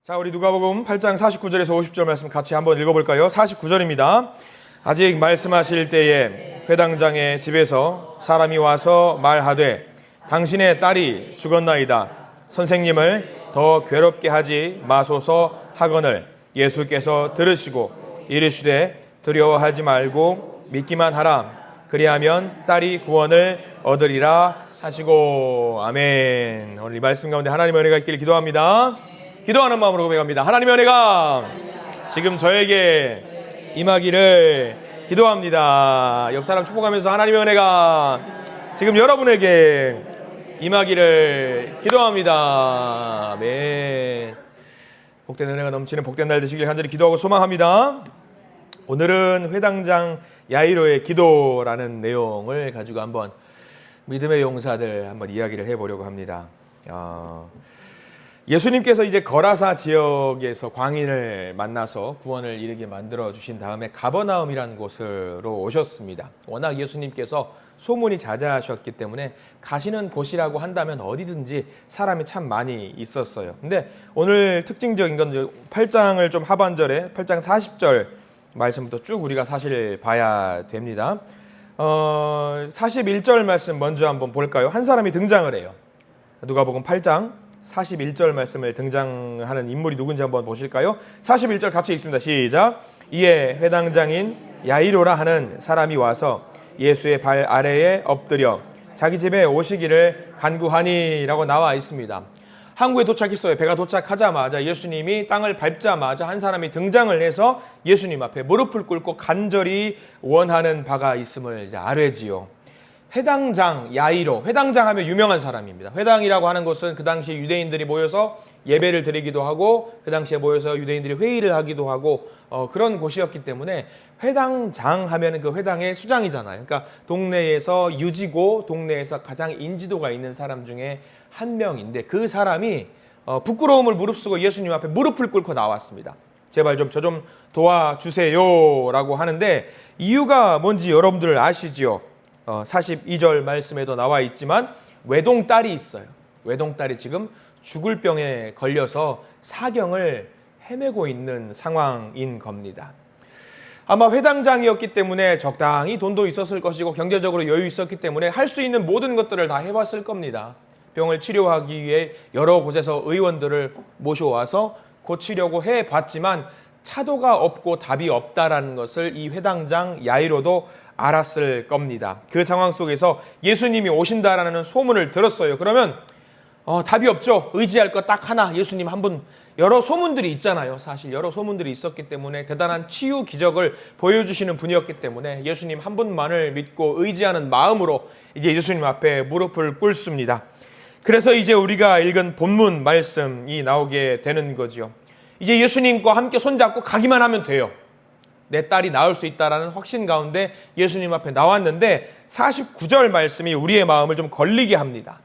자, 우리 누가복음 8장 49절에서 50절 말씀 같이 한번 읽어볼까요? 49절입니다. 아직 말씀하실 때에 회당장의 집에서 사람이 와서 말하되 당신의 딸이 죽었나이다. 선생님을 더 괴롭게 하지 마소서 하거늘 예수께서 들으시고 이르시되 두려워하지 말고 믿기만 하라. 그리하면 딸이 구원을 얻으리라 하시고. 아멘. 오늘 이 말씀 가운데 하나님의 은혜가 있기를 기도합니다. 기도하는 마음으로 고백합니다. 하나님의 은혜가 지금 저에게 임하기를 기도합니다. 옆 사람 축복하면서 하나님의 은혜가 지금 여러분에게 임하기를 기도합니다. 아멘. 복된 은혜가 넘치는 복된 날 되시길 간절히 기도하고 소망합니다. 오늘은 회당장 야이로의 기도라는 내용을 가지고 한번 믿음의 용사들 한번 이야기를 해보려고 합니다. 예수님께서 이제 거라사 지역에서 광인을 만나서 구원을 이르게 만들어 주신 다음에 가버나움이라는 곳으로 오셨습니다. 워낙 예수님께서 소문이 자자하셨기 때문에 가시는 곳이라고 한다면 어디든지 사람이 참 많이 있었어요. 근데 오늘 특징적인 건 8장을 좀 하반절에 8장 40절 말씀부터 쭉 우리가 사실 봐야 됩니다. 41절 말씀 먼저 한번 볼까요? 한 사람이 등장을 해요. 누가복음 8장 41절 말씀을 등장하는 인물이 누군지 한번 보실까요? 41절 같이 읽습니다. 시작. 이에 회당장인 야이로라 하는 사람이 와서 예수의 발 아래에 엎드려 자기 집에 오시기를 간구하니 라고 나와 있습니다. 항구에 도착했어요. 배가 도착하자마자 예수님이 땅을 밟자마자 한 사람이 등장을 해서 예수님 앞에 무릎을 꿇고 간절히 원하는 바가 있음을 이제 아뢰지요. 회당장 야이로, 회당장 하면 유명한 사람입니다. 회당이라고 하는 것은 그 당시에 유대인들이 모여서 예배를 드리기도 하고 그 당시에 모여서 유대인들이 회의를 하기도 하고 그런 곳이었기 때문에 회당장 하면 그 회당의 수장이잖아요. 그러니까 동네에서 유지고 동네에서 가장 인지도가 있는 사람 중에 한 명인데 그 사람이 부끄러움을 무릅쓰고 예수님 앞에 무릎을 꿇고 나왔습니다. 제발 좀 저 좀 도와주세요 라고 하는데 이유가 뭔지 여러분들 아시지요? 42절 말씀에도 나와 있지만 외동딸이 있어요. 외동딸이 지금 죽을 병에 걸려서 사경을 헤매고 있는 상황인 겁니다. 아마 회당장이었기 때문에 적당히 돈도 있었을 것이고 경제적으로 여유 있었기 때문에 할 수 있는 모든 것들을 다 해봤을 겁니다. 병을 치료하기 위해 여러 곳에서 의원들을 모셔와서 고치려고 해봤지만 차도가 없고 답이 없다라는 것을 이 회당장 야이로도 알았을 겁니다. 그 상황 속에서 예수님이 오신다라는 소문을 들었어요. 그러면 답이 없죠. 의지할 것 딱 하나. 예수님 한 분. 여러 소문들이 있잖아요. 사실 여러 소문들이 있었기 때문에 대단한 치유 기적을 보여주시는 분이었기 때문에 예수님 한 분만을 믿고 의지하는 마음으로 이제 예수님 앞에 무릎을 꿇습니다. 그래서 이제 우리가 읽은 본문 말씀이 나오게 되는 거죠. 이제 예수님과 함께 손잡고 가기만 하면 돼요. 내 딸이 나을 수 있다라는 확신 가운데 예수님 앞에 나왔는데 49절 말씀이 우리의 마음을 좀 걸리게 합니다.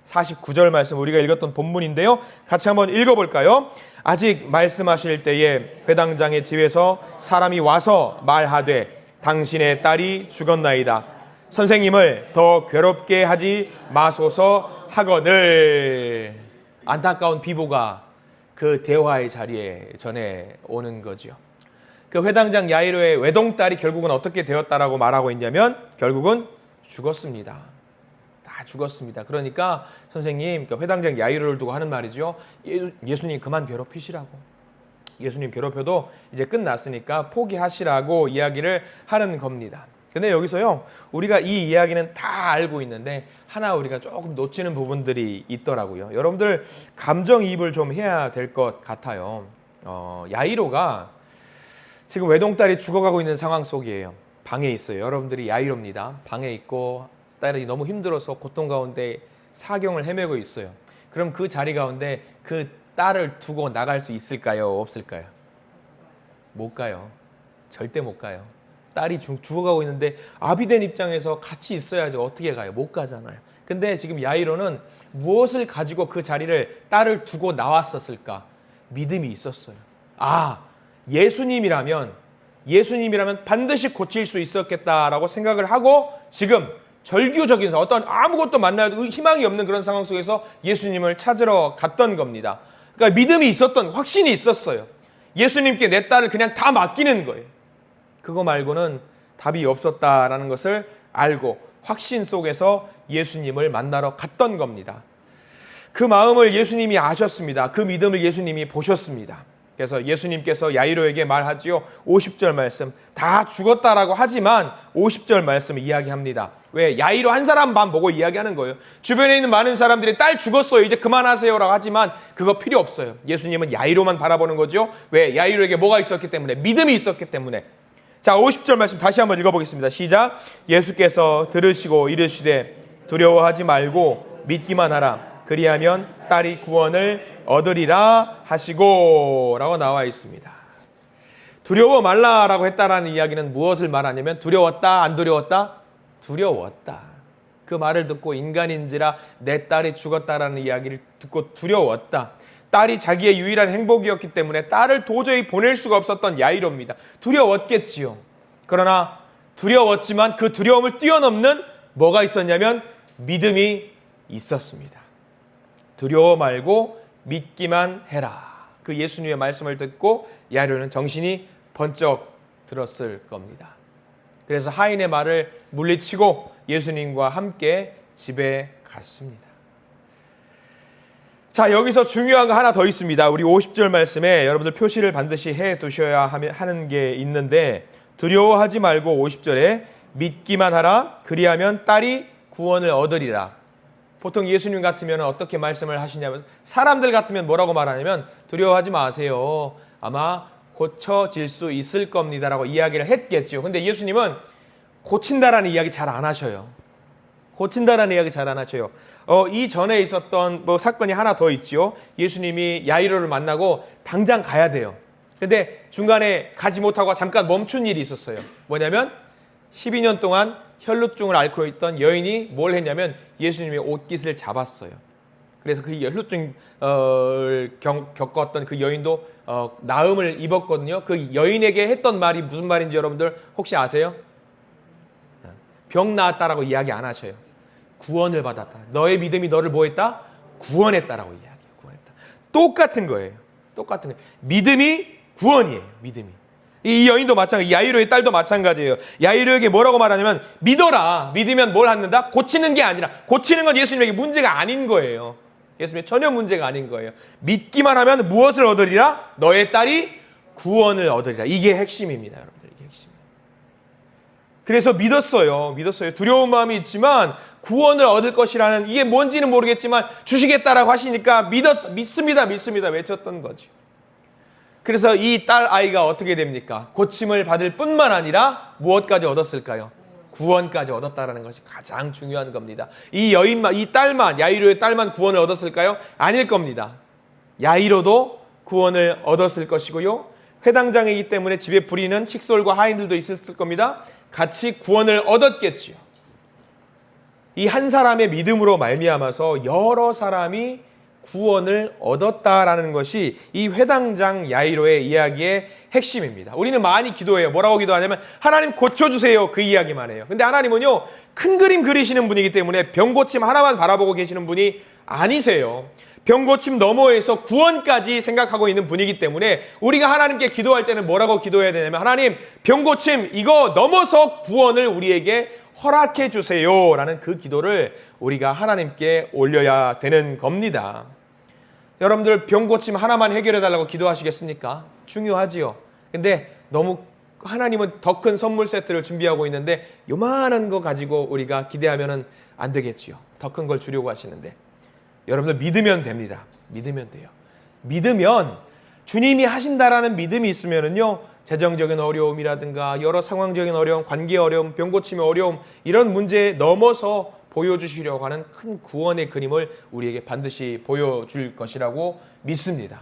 49절 말씀 우리가 읽었던 본문인데요. 같이 한번 읽어볼까요? 아직 말씀하실 때에 회당장의 집에서 사람이 와서 말하되 당신의 딸이 죽었나이다. 선생님을 더 괴롭게 하지 마소서 하거늘. 안타까운 비보가 그 대화의 자리에 전해 오는 거죠. 그 회당장 야이로의 외동딸이 결국은 어떻게 되었다라고 말하고 있냐면 결국은 죽었습니다. 다 죽었습니다. 그러니까 선생님, 그러니까 회당장 야이로를 두고 하는 말이죠. 예수님 그만 괴롭히시라고. 예수님 괴롭혀도 이제 끝났으니까 포기하시라고 이야기를 하는 겁니다. 근데 여기서요, 우리가 이 이야기는 다 알고 있는데 하나 우리가 조금 놓치는 부분들이 있더라고요. 여러분들 감정이입을 좀 해야 될 것 같아요. 야이로가 지금 외동딸이 죽어가고 있는 상황 속이에요. 방에 있어요. 여러분들이 야이로입니다. 방에 있고 딸이 너무 힘들어서 고통 가운데 사경을 헤매고 있어요. 그럼 그 자리 가운데 그 딸을 두고 나갈 수 있을까요? 없을까요? 못 가요. 절대 못 가요. 딸이 죽어가고 있는데 아비된 입장에서 같이 있어야지 어떻게 가요? 못 가잖아요. 근데 지금 야이로는 무엇을 가지고 그 자리를 딸을 두고 나왔었을까? 믿음이 있었어요. 예수님이라면 반드시 고칠 수 있었겠다라고 생각을 하고 지금 절규적인 어떤 아무것도 만날 희망이 없는 그런 상황 속에서 예수님을 찾으러 갔던 겁니다. 그러니까 그러니까 믿음이 있었던, 확신이 있었어요. 예수님께 내 딸을 그냥 다 맡기는 거예요. 그거 말고는 답이 없었다라는 것을 알고 확신 속에서 예수님을 만나러 갔던 겁니다. 그 마음을 예수님이 아셨습니다. 그 믿음을 예수님이 보셨습니다. 그래서 예수님께서 야이로에게 말하지요. 50절 말씀, 다 죽었다라고 하지만 50절 말씀을 이야기합니다. 왜? 야이로 한 사람만 보고 이야기하는 거예요. 주변에 있는 많은 사람들이 딸 죽었어요, 이제 그만하세요라고 하지만 그거 필요 없어요. 예수님은 야이로만 바라보는 거죠. 왜? 야이로에게 뭐가 있었기 때문에, 믿음이 있었기 때문에. 자, 50절 말씀 다시 한번 읽어보겠습니다. 시작. 예수께서 들으시고 이르시되 두려워하지 말고 믿기만 하라. 그리하면 딸이 구원을 얻으리라 하시고 라고 나와 있습니다. 두려워 말라라고 했다라는 이야기는 무엇을 말하냐면, 두려웠다, 안 두려웠다? 두려웠다. 그 말을 듣고 인간인지라 내 딸이 죽었다라는 이야기를 듣고 두려웠다. 딸이 자기의 유일한 행복이었기 때문에 딸을 도저히 보낼 수가 없었던 야이로입니다. 두려웠겠지요. 그러나 두려웠지만 그 두려움을 뛰어넘는 뭐가 있었냐면 믿음이 있었습니다. 두려워 말고 믿기만 해라. 그 예수님의 말씀을 듣고 야이로는 정신이 번쩍 들었을 겁니다. 그래서 하인의 말을 물리치고 예수님과 함께 집에 갔습니다. 자, 여기서 중요한 거 하나 더 있습니다. 우리 50절 말씀에 여러분들 표시를 반드시 해 두셔야 하는 게 있는데, 두려워하지 말고 50절에 믿기만 하라. 그리하면 딸이 구원을 얻으리라. 보통 예수님 같으면 어떻게 말씀을 하시냐면, 사람들 같으면 뭐라고 말하냐면 두려워하지 마세요. 아마 고쳐질 수 있을 겁니다라고 이야기를 했겠죠. 근데 예수님은 고친다라는 이야기 잘 안 하셔요. 고친다라는 이야기 잘 안 하셔요. 이 전에 있었던 사건이 하나 더 있지요. 예수님이 야이로를 만나고 당장 가야 돼요. 근데 중간에 가지 못하고 잠깐 멈춘 일이 있었어요. 뭐냐면 12년 동안 혈루증을 앓고 있던 여인이 뭘 했냐면 예수님의 옷깃을 잡았어요. 그래서 그 혈루증을 겪었던 그 여인도 나음을 입었거든요. 그 여인에게 했던 말이 무슨 말인지 여러분들 혹시 아세요? 병 나았다라고 이야기 안 하셔요. 구원을 받았다. 너의 믿음이 너를 뭐 했다? 구원했다라고 이야기해요. 구원했다. 똑같은 거예요. 똑같은 거예요. 믿음이 구원이에요. 믿음이. 이 여인도 마찬가지, 야이로의 딸도 마찬가지예요. 야이로에게 뭐라고 말하냐면 믿어라. 믿으면 뭘 갖는다? 고치는 게 아니라, 고치는 건 예수님에게 문제가 아닌 거예요. 예수님의 전혀 문제가 아닌 거예요. 믿기만 하면 무엇을 얻으리라? 너의 딸이 구원을 얻으리라. 이게 핵심입니다, 여러분들. 이게 핵심이에요. 그래서 믿었어요. 두려운 마음이 있지만 구원을 얻을 것이라는, 이게 뭔지는 모르겠지만 주시겠다라고 하시니까 믿습니다 외쳤던 거죠. 그래서 이 딸 아이가 어떻게 됩니까? 고침을 받을 뿐만 아니라 무엇까지 얻었을까요? 구원까지 얻었다라는 것이 가장 중요한 겁니다. 이 여인만, 이 딸만, 야이로의 딸만 구원을 얻었을까요? 아닐 겁니다. 야이로도 구원을 얻었을 것이고요. 회당장이기 때문에 집에 부리는 식솔과 하인들도 있었을 겁니다. 같이 구원을 얻었겠지요. 이 한 사람의 믿음으로 말미암아서 여러 사람이 구원을 얻었다라는 것이 이 회당장 야이로의 이야기의 핵심입니다. 우리는 많이 기도해요. 뭐라고 기도하냐면 하나님 고쳐주세요. 그 이야기만 해요. 근데 하나님은요, 큰 그림 그리시는 분이기 때문에 병고침 하나만 바라보고 계시는 분이 아니세요. 병고침 너머에서 구원까지 생각하고 있는 분이기 때문에 우리가 하나님께 기도할 때는 뭐라고 기도해야 되냐면, 하나님 병고침 이거 넘어서 구원을 우리에게 허락해 주세요 라는 그 기도를 우리가 하나님께 올려야 되는 겁니다. 여러분들 병고침 하나만 해결해 달라고 기도하시겠습니까? 중요하지요. 근데 너무 하나님은 더 큰 선물 세트를 준비하고 있는데 요만한 거 가지고 우리가 기대하면 안 되겠지요. 더 큰 걸 주려고 하시는데, 여러분들 믿으면 됩니다. 믿으면 돼요. 믿으면, 주님이 하신다라는 믿음이 있으면은요, 재정적인 어려움이라든가 여러 상황적인 어려움, 관계 어려움, 병고침의 어려움, 이런 문제에 넘어서 보여주시려고 하는 큰 구원의 그림을 우리에게 반드시 보여줄 것이라고 믿습니다.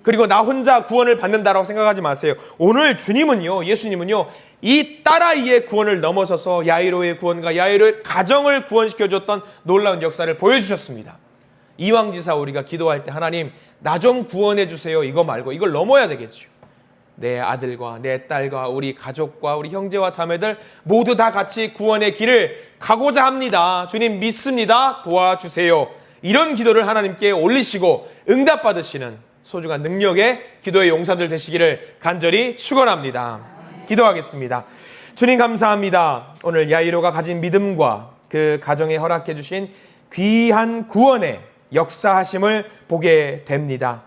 그리고 나 혼자 구원을 받는다라고 생각하지 마세요. 오늘 주님은요, 예수님은요, 이 딸아이의 구원을 넘어서서 야이로의 구원과 야이로의 가정을 구원시켜줬던 놀라운 역사를 보여주셨습니다. 이왕지사 우리가 기도할 때 하나님 나 좀 구원해 주세요 이거 말고 이걸 넘어야 되겠죠. 내 아들과 내 딸과 우리 가족과 우리 형제와 자매들 모두 다 같이 구원의 길을 가고자 합니다. 주님 믿습니다. 도와주세요. 이런 기도를 하나님께 올리시고 응답받으시는 소중한 능력의 기도의 용사들 되시기를 간절히 축원합니다. 기도하겠습니다. 주님 감사합니다. 오늘 야이로가 가진 믿음과 그 가정에 허락해 주신 귀한 구원의 역사하심을 보게 됩니다.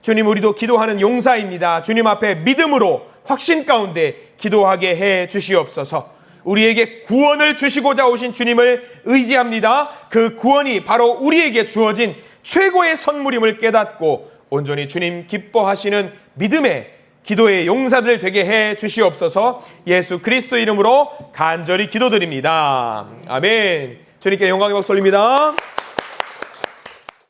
주님, 우리도 기도하는 용사입니다. 주님 앞에 믿음으로 확신 가운데 기도하게 해 주시옵소서. 우리에게 구원을 주시고자 오신 주님을 의지합니다. 그 구원이 바로 우리에게 주어진 최고의 선물임을 깨닫고 온전히 주님 기뻐하시는 믿음의 기도의 용사들 되게 해 주시옵소서. 예수 그리스도 이름으로 간절히 기도드립니다. 아멘. 주님께 영광의 박수 올립니다.